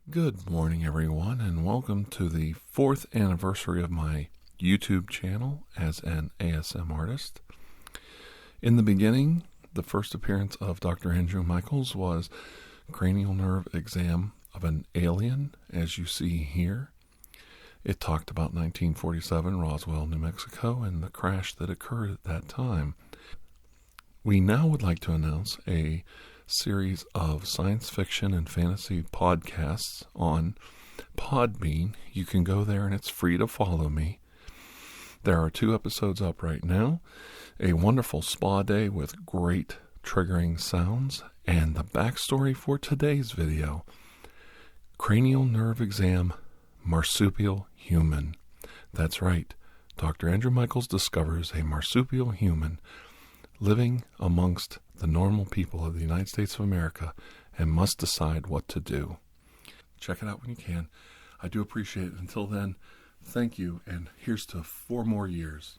Good morning, everyone, and welcome to the 4th anniversary of my YouTube channel as an ASM artist. In the beginning, the first appearance of Dr. Andrew Michaels was cranial nerve exam of an alien, as you see here. It talked about 1947, Roswell, New Mexico, and the crash that occurred at that time. We now would like to announce a series of science fiction and fantasy podcasts on Podbean. You can go there and it's free to follow me. There are 2 episodes up right now. A wonderful spa day with great triggering sounds, and the backstory for today's video. Cranial nerve exam, Marsupial Human. That's right. Dr. Andrew Michaels discovers a marsupial human living amongst the normal people of the United States of America and must decide what to do. Check it out when you can. I do appreciate it. Until then, thank you, and here's to 4 more years.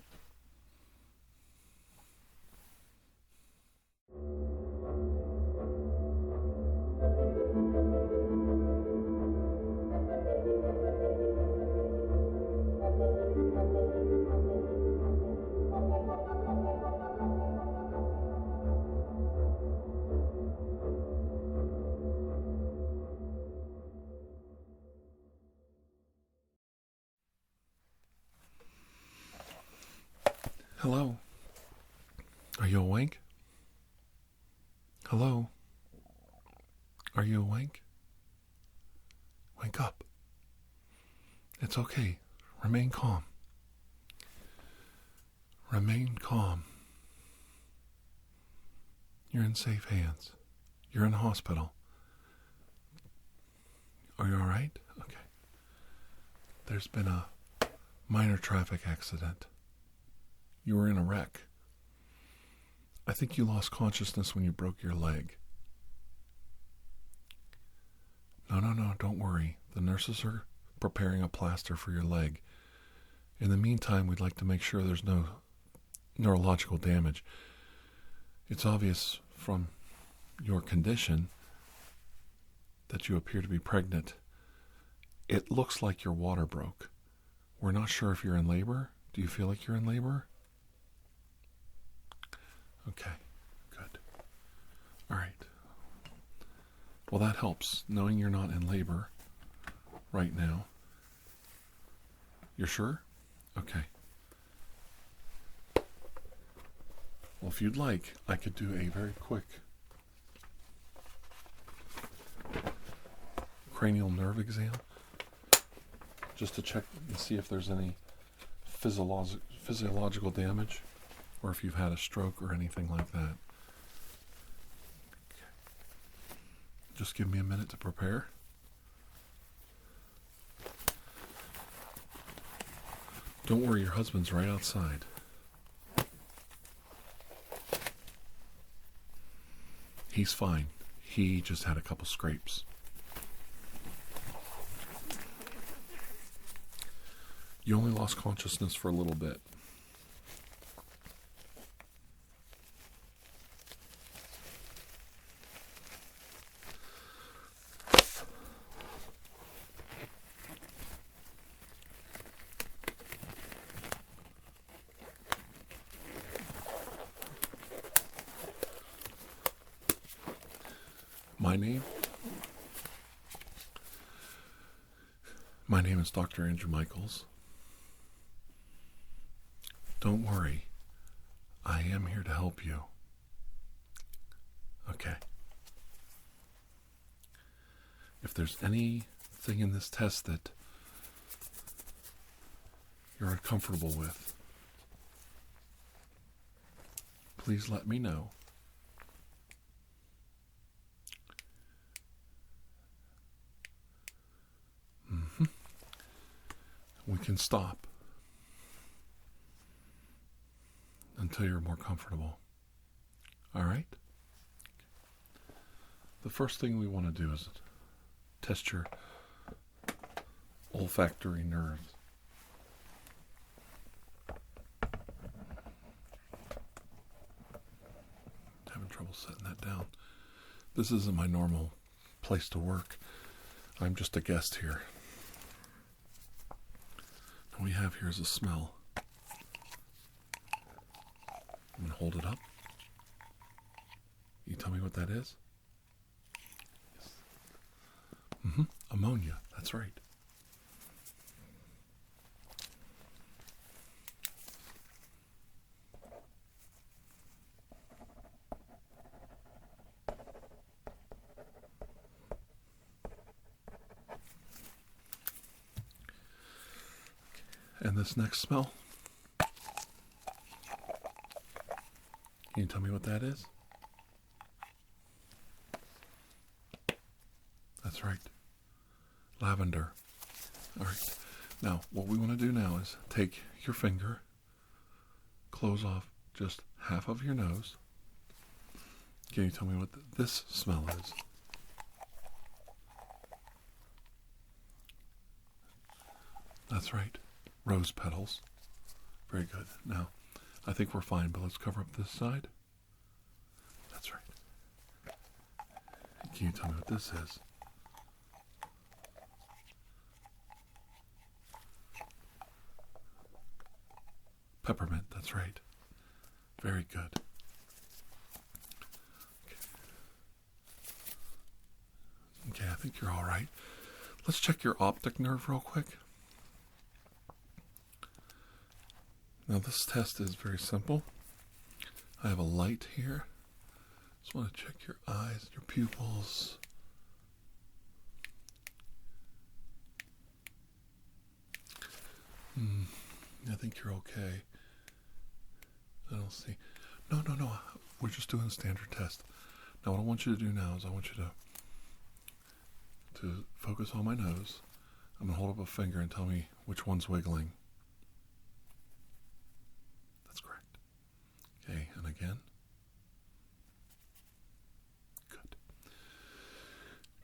Hello? Are you awake? Hello? Are you awake? Wake up. It's okay. Remain calm. Remain calm. You're in safe hands. You're in a hospital. Are you all right? Okay. There's been a minor traffic accident. You were in a wreck. I think you lost consciousness when you broke your leg. No, don't worry. The nurses are preparing a plaster for your leg. In the meantime, we'd like to make sure there's no neurological damage. It's obvious from your condition that you appear to be pregnant. It looks like your water broke. We're not sure if you're in labor. Do you feel like you're in labor? Okay, good. All right. Well, that helps, knowing you're not in labor right now. You're sure? Okay. Well, if you'd like, I could do a very quick cranial nerve exam just to check and see if there's any physiological damage, or if you've had a stroke or anything like that. Okay. Just give me a minute to prepare. Don't worry, your husband's right outside. He's fine. He just had a couple scrapes. You only lost consciousness for a little bit. My name is Dr. Andrew Michaels. Don't worry, I am here to help you. Okay. If there's anything in this test that you're uncomfortable with, please let me know. We can stop until you're more comfortable. All right? The first thing we want to do is test your olfactory nerves. Having trouble setting that down. This isn't my normal place to work. I'm just a guest here. What we have here is a smell. I'm going to hold it up. You tell me what that is? Yes. Ammonia, that's right. And this next smell, can you tell me what that is? That's right, lavender. All right, now what we want to do now is take your finger, close off just half of your nose. Can you tell me what this smell is? That's right, rose petals. Very good. Now, I think we're fine, but let's cover up this side. That's right. Can you tell me what this is? Peppermint, that's right. Very good. Okay, I think you're all right. Let's check your optic nerve real quick. Now this test is very simple. I have a light here. Just want to check your eyes, your pupils. I think you're okay. I don't see. No. We're just doing a standard test. Now what I want you to do now is I want you to focus on my nose. I'm going to hold up a finger and tell me which one's wiggling. That's correct. Okay, and again. Good.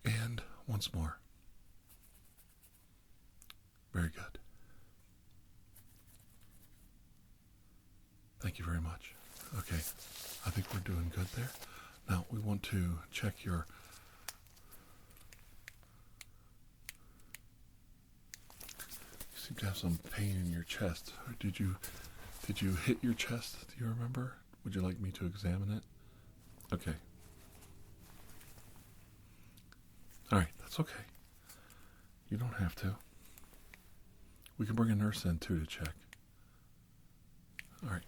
And once more. Very good. Thank you very much. Okay, I think we're doing good there. Now we want to check your you seem to have some pain in your chest. Did you hit your chest? Do you remember? Would you like me to examine it? Okay. All right, that's okay. You don't have to. We can bring a nurse in too to check. All right.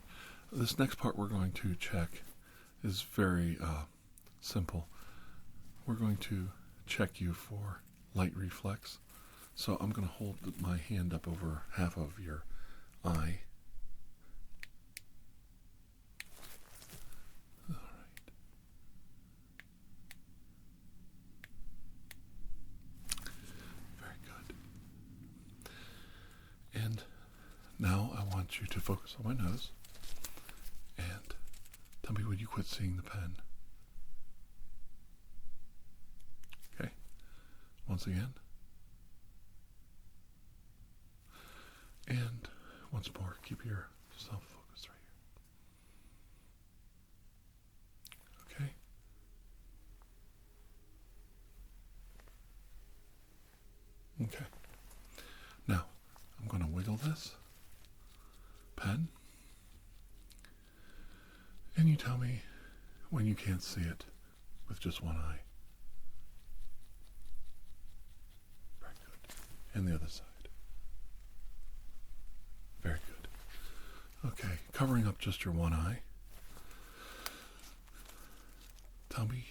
This next part we're going to check is very simple. We're going to check you for light reflex. So I'm going to hold my hand up over half of your eye. All right. Very good. And now I want you to focus on my nose. And tell me when you quit seeing the pen. Okay. Once again. And once more, keep yourself focused right here. Okay. Okay. Now, I'm going to wiggle this pen. And you tell me when you can't see it with just one eye. Very good. And the other side. Very good. Okay, covering up just your one eye. Tell me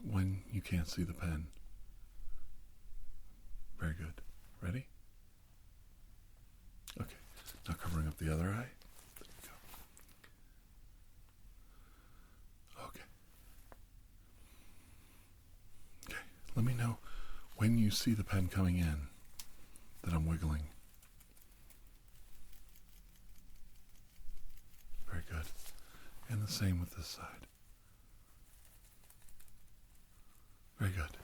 when you can't see the pen. Very good. Ready? Okay, now covering up the other eye. There you go. Okay. Okay, let me know when you see the pen coming in that I'm wiggling. Very good. And the same with this side. Very good.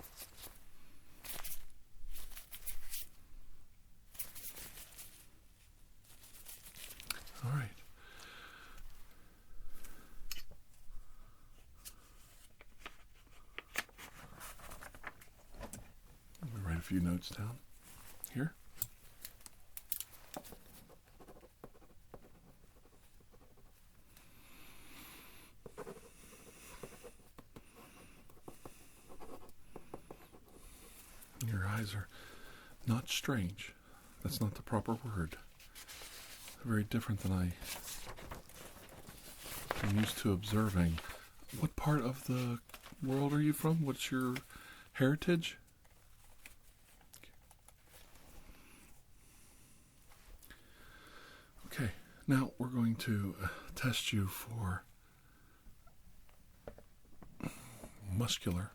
All right. Let me write a few few notes down here. Your eyes are not strange. That's not the proper word. They're very different than I'm used to observing. What part of the world are you from? What's your heritage? Okay, now we're going to test you for muscular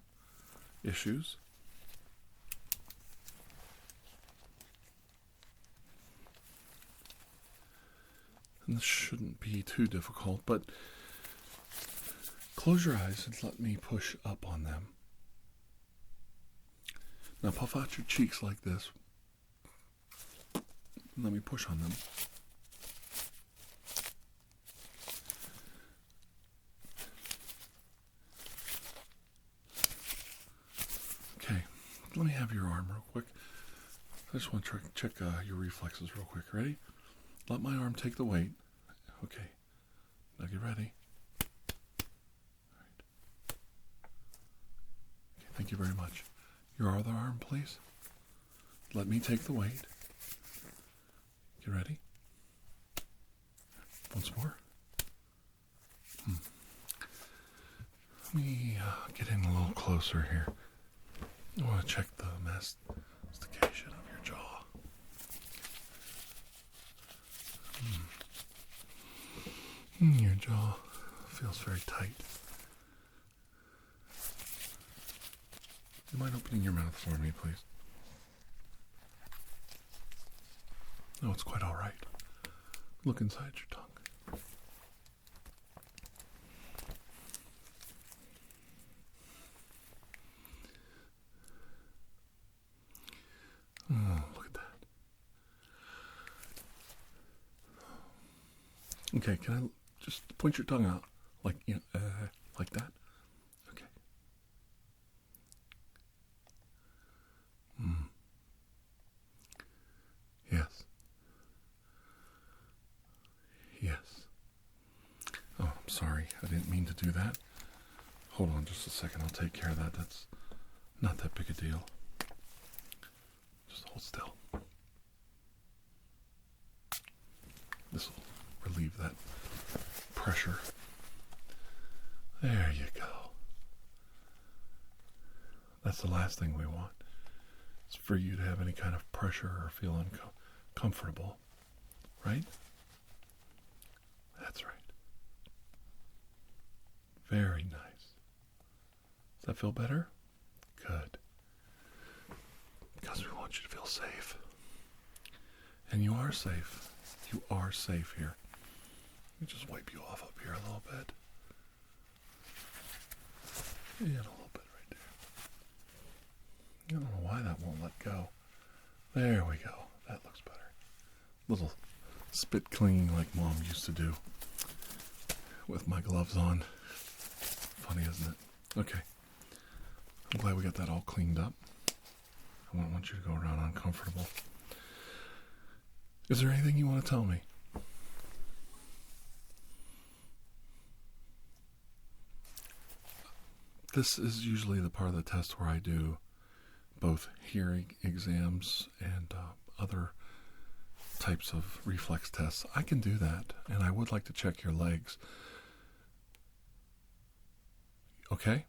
issues. And this shouldn't be too difficult, but close your eyes and let me push up on them. Now puff out your cheeks like this. Let me push on them. Okay, let me have your arm real quick. I just want to check your reflexes real quick. Ready? Let my arm take the weight. Okay, now get ready. All right. Okay, thank you very much. Your other arm, please. Let me take the weight. Get ready. Once more. Let me get in a little closer here. I want to check the mastication of your jaw. Your jaw feels very tight. Do you mind opening your mouth for me, please? No, it's quite all right. Look inside your tongue. Oh, look at that. Okay, can I just point your tongue out like like that? Okay. Yes. Yes. Oh, I'm sorry. I didn't mean to do that. Hold on just a second. I'll take care of that. That's not that big a deal. Just hold still. This will relieve that pressure. There you go. That's the last thing we want. It's for you to have any kind of pressure or feel uncomfortable. Right? That's right. Very nice. Does that feel better? Good. Because we want you to feel safe. And you are safe. You are safe here. Let me just wipe you off up here a little bit. And a little bit right there. I don't know why that won't let go. There we go. That looks better. Little spit cleaning like Mom used to do with my gloves on. Funny, isn't it? Okay. I'm glad we got that all cleaned up. I don't want you to go around uncomfortable. Is there anything you want to tell me? This is usually the part of the test where I do both hearing exams and other types of reflex tests. I can do that, and I would like to check your legs. Okay?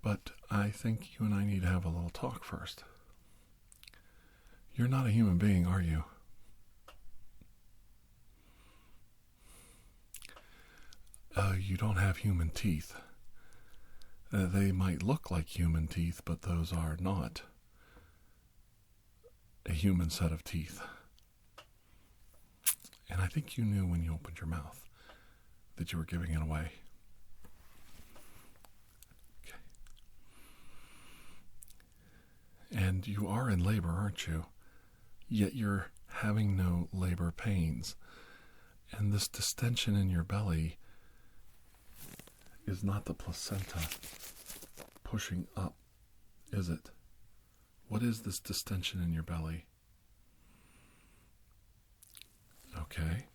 But I think you and I need to have a little talk first. You're not a human being, are you? You don't have human teeth. They might look like human teeth, but those are not a human set of teeth. And I think you knew when you opened your mouth that you were giving it away. Okay. And you are in labor, aren't you? Yet you're having no labor pains. And this distension in your belly is not the placenta pushing up, is it? What is this distension in your belly? Okay.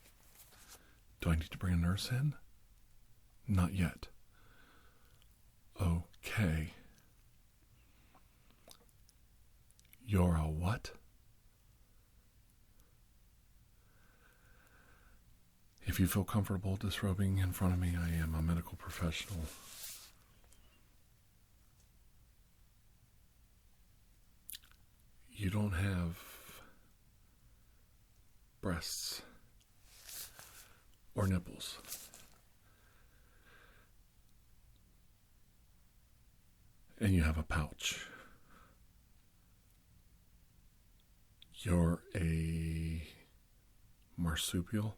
Do I need to bring a nurse in? Not yet. Okay. You're a what? If you feel comfortable disrobing in front of me, I am a medical professional. You don't have breasts or nipples. And you have a pouch. You're a marsupial.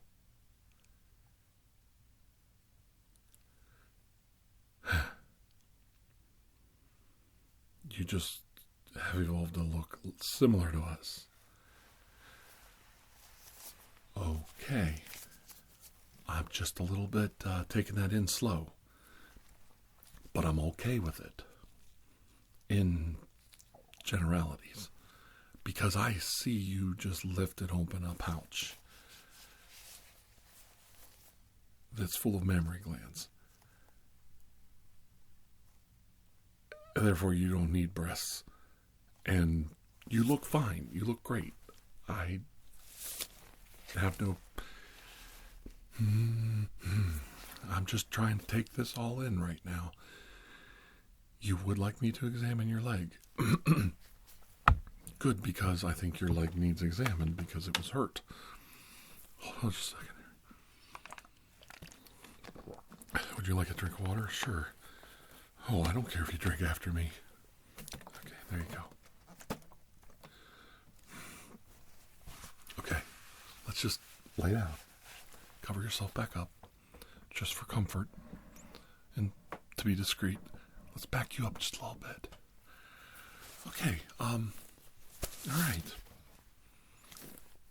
You just have evolved to look similar to us. Okay. I'm just a little bit taking that in slow. But I'm okay with it. In generalities. Because I see you just lifted open a pouch that's full of mammary glands. Therefore, you don't need breasts. And you look fine. You look great. I have no... I'm just trying to take this all in right now. You would like me to examine your leg. Good, because I think your leg needs examined because it was hurt. Hold on just a second. Would you like a drink of water? Sure. Oh, I don't care if you drink after me. Okay, there you go. Okay, let's just lay down. Cover yourself back up, just for comfort. And to be discreet, let's back you up just a little bit. Okay, all right.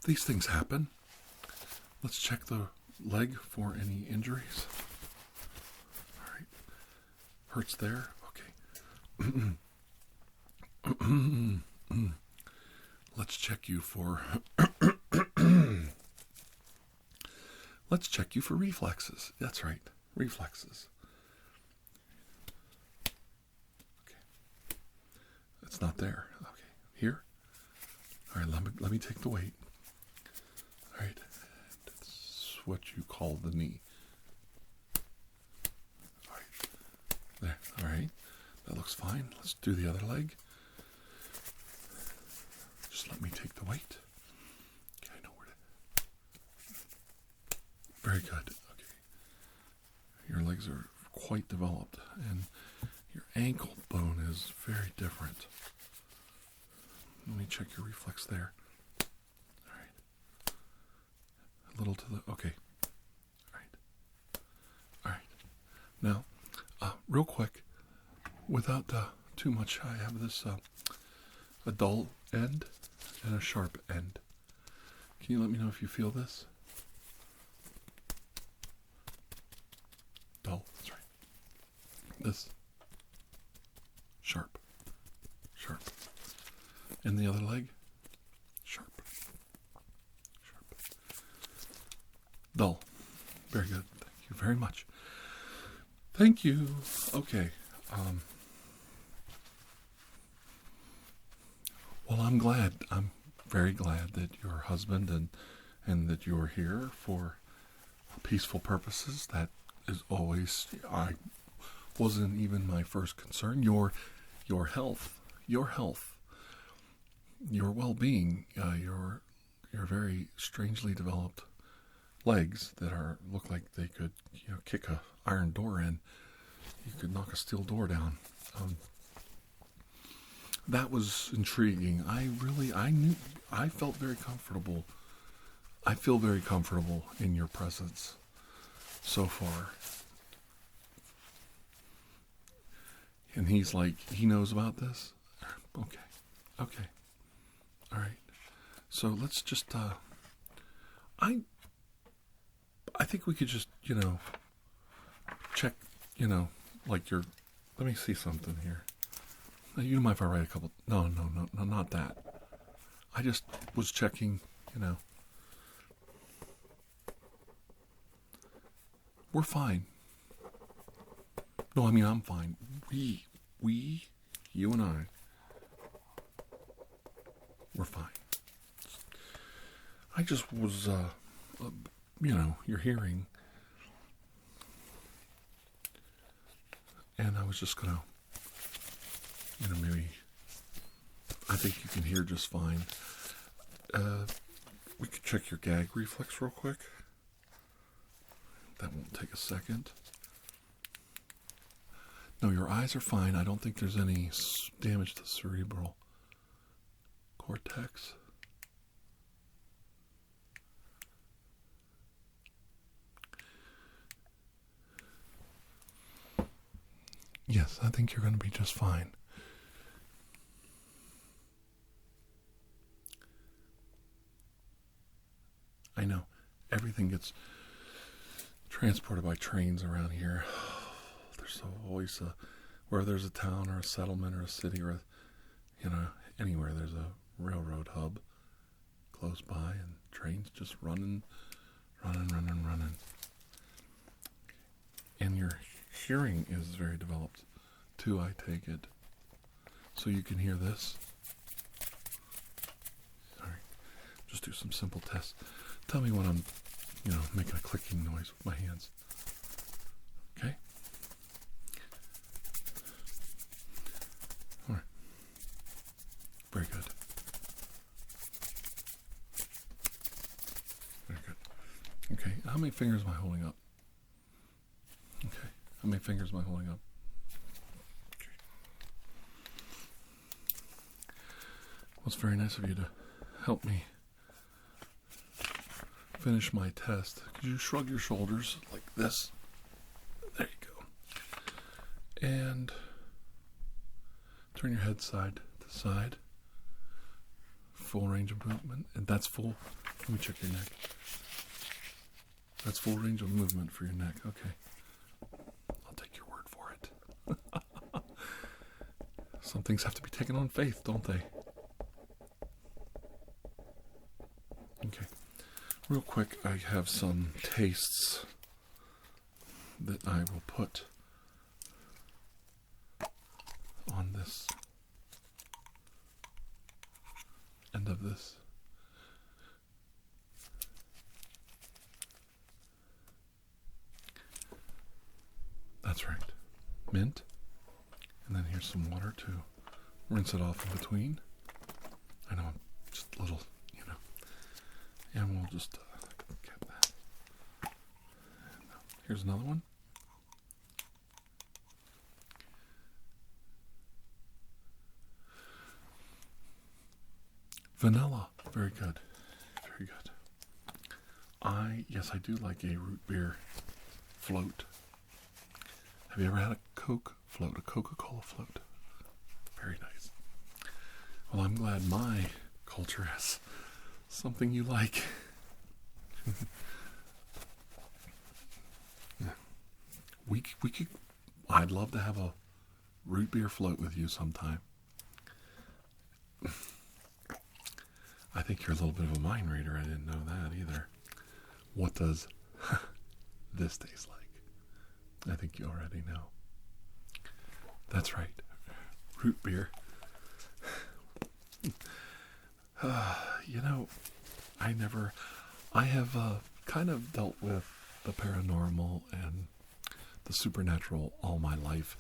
These things happen. Let's check the leg for any injuries. All right. Hurts there? Okay. Let's check you for... Let's check you for reflexes. That's right. Reflexes. Okay. It's not there. Okay. Here? All right, let me take the weight. All right. That's what you call the knee. All right. There. All right. That looks fine. Let's do the other leg. Just let me take the weight. Okay, I know where to... Very good. Okay. Your legs are quite developed, and your ankle bone is very different. Let me check your reflex there. All right. A little to the... Okay. All right. All right. Now, real quick, without too much, I have this a dull end and a sharp end. Can you let me know if you feel this? Dull, that's right. This. Sharp. Sharp. And the other leg? Sharp. Sharp. Dull. Very good. Thank you very much. Thank you. Okay. Well, I'm glad. I'm very glad that your husband and that you're here for peaceful purposes. That is always... I wasn't even my first concern. Your health. Your health. Your well-being. Your very strangely developed legs that look like they could kick a iron door in. You could knock a steel door down. That was intriguing. I felt very comfortable. I feel very comfortable in your presence so far. And he's like, he knows about this? Okay. Okay. All right. So let's just, I think we could just, check, like let me see something here. You mind if I write a couple? No, not that. I just was checking, We're fine. No, I mean, I'm fine. We, you and I, we're fine. I just was, your hearing. And I was just gonna, maybe, I think you can hear just fine. We could check your gag reflex real quick. That won't take a second. No, your eyes are fine. I don't think there's any damage to the cerebral cortex. Yes, I think you're going to be just fine. I know. Everything gets transported by trains around here. There's always where there's a town or a settlement or a city or anywhere there's a railroad hub close by, and trains just running. And your hearing is very developed too, I take it. So you can hear this. All right. Just do some simple tests. Tell me when I'm, making a clicking noise with my hands. Okay? All right. Very good. Very good. Okay. How many fingers am I holding up? Okay. How many fingers am I holding up? Okay. Well, it's very nice of you to help me finish my test. Could you shrug your shoulders like this? There you go. And turn your head side to side. Full range of movement. And that's full. Let me check your neck. That's full range of movement for your neck. Okay. I'll take your word for it. Some things have to be taken on faith, don't they? Okay. Real quick, I have some tastes that I will put on this end of this. That's right. Mint. And then here's some water to rinse it off in between. I know, just a little, and we'll just get that. And here's another one. Vanilla. Very good. Very good. Yes, I do like a root beer float. Have you ever had a Coke float, a Coca-Cola float? Very nice. Well, I'm glad my culture has something you like. Yeah. We could. I'd love to have a root beer float with you sometime. I think you're a little bit of a mind reader. I didn't know that either. What does this taste like? I think you already know. That's right. Root beer. I have kind of dealt with the paranormal and the supernatural all my life.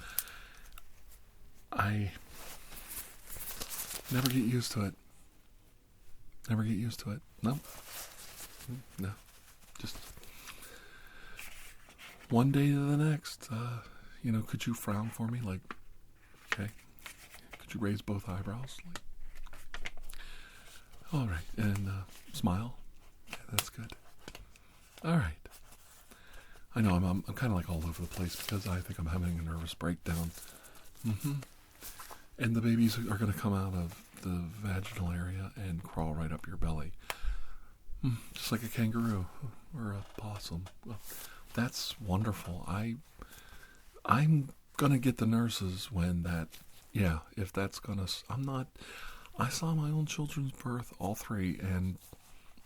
I never get used to it. Never get used to it. No. Just one day to the next. Could you frown for me? Like, okay. Could you raise both eyebrows? Like, all right. And smile. Yeah, that's good. All right. I know I'm kind of like all over the place because I think I'm having a nervous breakdown. And the babies are going to come out of the vaginal area and crawl right up your belly. Just like a kangaroo or a possum. Well, that's wonderful. I'm going to get the nurses when that, yeah, if that's gonna, I'm not. I saw my own children's birth, all three, and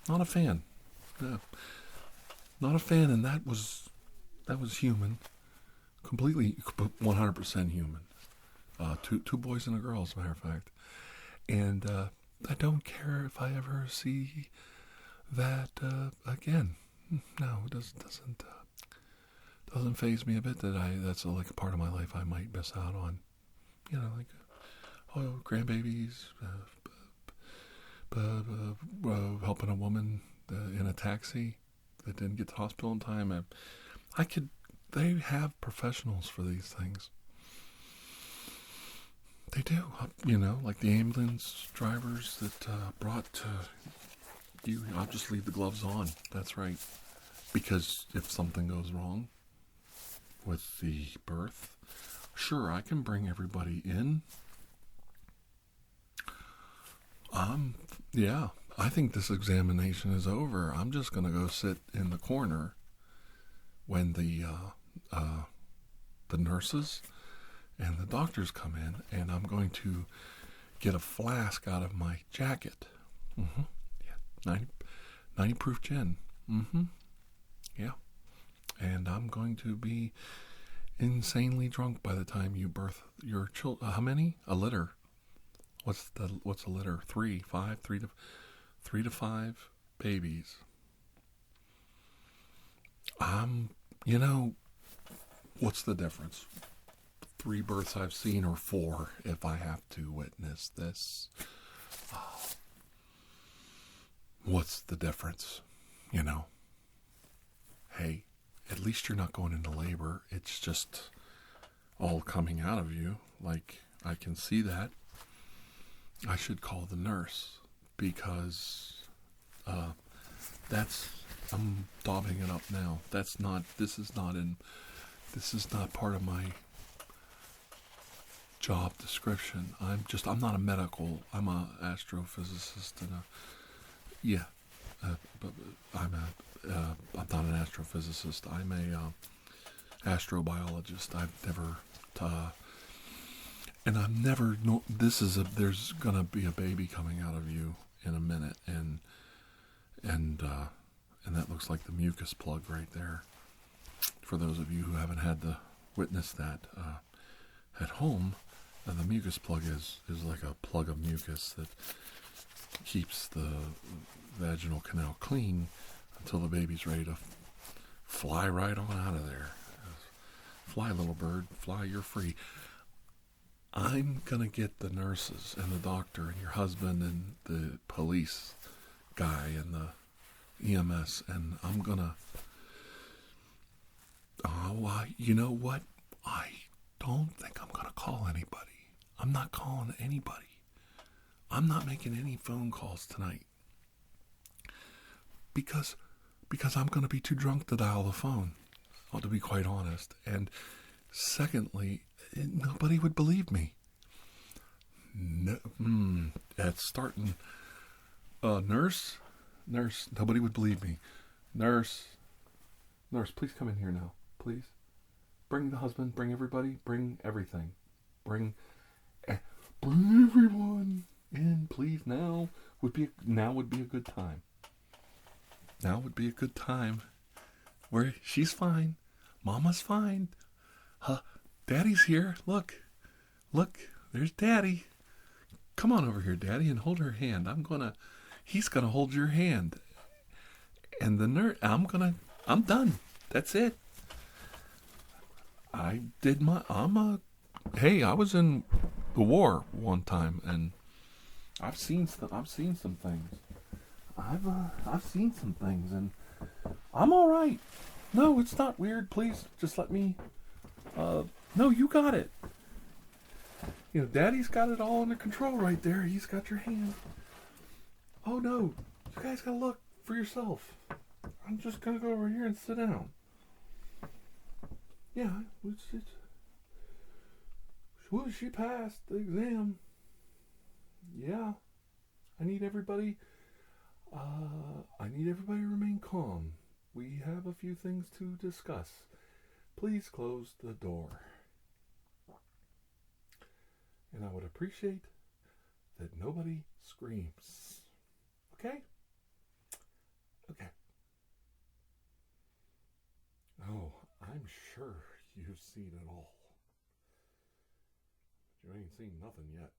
not a fan. No, not a fan, and that was human, completely, 100% human. Two boys and a girl, as a matter of fact. And I don't care if I ever see that again. No, it doesn't faze me a bit that that's like a part of my life I might miss out on. You know, like grandbabies, helping a woman in a taxi that didn't get to the hospital in time. I could. They have professionals for these things. They do, like the ambulance drivers that brought you. I'll just leave the gloves on. That's right, because if something goes wrong with the birth, sure, I can bring everybody in. Yeah, I think this examination is over. I'm just gonna go sit in the corner when the nurses and the doctors come in, and I'm going to get a flask out of my jacket. Mm-hmm. Yeah, 90 proof gin. Mm-hmm. Yeah, and I'm going to be insanely drunk by the time you birth your children. How many? A litter. What's a litter? 3 to 5 babies. What's the difference? 3 births I've seen, or 4 if I have to witness this. What's the difference? Hey, at least you're not going into labor. It's just all coming out of you. Like, I can see that. I should call the nurse, because I'm daubing it up now. This is not part of my job description. I'm not a medical, I'm a astrophysicist but I'm not an astrophysicist. I'm a astrobiologist. I've never, and I've never known, there's gonna be a baby coming out of you in a minute, and that looks like the mucus plug right there. For those of you who haven't had to witness that at home, the mucus plug is like a plug of mucus that keeps the vaginal canal clean until the baby's ready to fly right on out of there. Fly, little bird, fly, you're free. I'm gonna get the nurses and the doctor and your husband and the police guy and the EMS, and I'm gonna, you know what? I don't think I'm gonna call anybody. I'm not calling anybody. I'm not making any phone calls tonight. Because I'm gonna be too drunk to dial the phone, to be quite honest. And secondly, nobody would believe me. No, that's starting. Nurse, nobody would believe me. Nurse, please come in here now, please. Bring the husband, bring everybody, bring everything. Bring everyone in, please. Now would be a good time. Now would be a good time. Where she's fine, Mama's fine. Daddy's here. Look, there's Daddy. Come on over here, Daddy, and hold her hand. He's gonna hold your hand. And the nurse, I'm done. That's it. I was in the war one time, and I've seen some things. I've seen some things, and I'm all right. No, it's not weird. Please, just let me. No, you got it. Daddy's got it all under control right there. He's got your hand. Oh no, you guys gotta look for yourself. I'm just gonna go over here and sit down. Yeah, she passed the exam. Yeah, I need everybody to remain calm. We have a few things to discuss. Please close the door. And I would appreciate that nobody screams. Okay? Okay. Oh, I'm sure you've seen it all. But you ain't seen nothing yet.